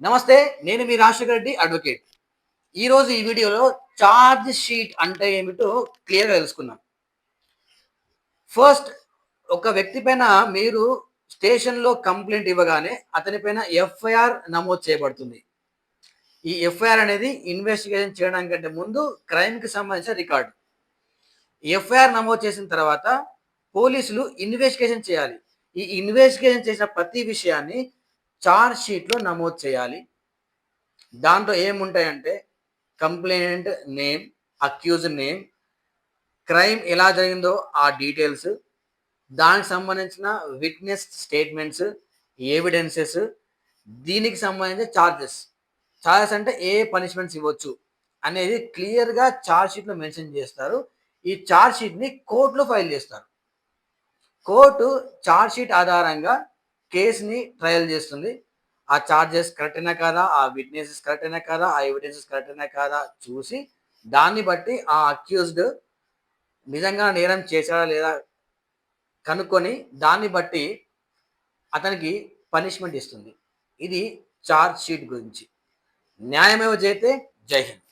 నమస్తే. నేను మీ రాజశేఖర్ రెడ్డి అడ్వకేట్. ఈరోజు ఈ వీడియోలో చార్జ్ షీట్ అంటే ఏమిటో క్లియర్‌గా తెలుసుకుందాం. ఫస్ట్ ఒక వ్యక్తి పైన మీరు స్టేషన్‌లో కంప్లెయింట్ ఇవ్వగానే అతని పైన ఎఫ్ఐఆర్ నమోదు చేయబడుతుంది. ఈ ఎఫ్ఐఆర్ అనేది ఇన్వెస్టిగేషన్ చేయడానికంటే ముందు క్రైమ్‌కి సంబంధించిన రికార్డ్. ఎఫ్ఐఆర్ నమోదు చేసిన తర్వాత పోలీసులు ఇన్వెస్టిగేషన్ చేయాలి. ఈ ఇన్వెస్టిగేషన్ చేసిన ప్రతి విషయాన్ని చార్జ్ షీట్‌లో నమోదు చేయాలి. దాంట్లో ఏముంటాయంటే complainant name, accused name, crime ఎలా జరిగిందో ఆ డీటెయిల్స్, దానికి సంబంధించిన విట్నెస్ స్టేట్మెంట్స్, ఎవిడెన్సెస్, దీనికి సంబంధించిన చార్జెస్. చార్జెస్ అంటే ఏ పనిష్మెంట్స్ ఇవ్వచ్చు అనేది క్లియర్‌గా చార్జ్ షీట్‌లో మెన్షన్ చేస్తారు. ఈ చార్జ్ షీట్‌ని కోర్ట్‌లో ఫైల్ చేస్తారు. కోర్టు చార్జ్ షీట్ ఆధారంగా కేస్‌ని ట్రయల్ చేస్తుంది. ఆ చార్జెస్ కరెక్టేనా కాదా? ఆ విట్‌నెసెస్ కరెక్టేనా కాదా? ఆ ఎవిడెన్సెస్ కరెక్టేనా కాదా? చూసి దాన్ని బట్టి ఆ అక్యూజ్డ్ నిజంగా నేరం చేశాడా లేదా కనుక్కొని దాన్ని బట్టి అతనికి పనిష్మెంట్ ఇస్తుంది. ఇది చార్జ్ షీట్ గురించి. న్యాయమేవ జయతే. జై హింద్.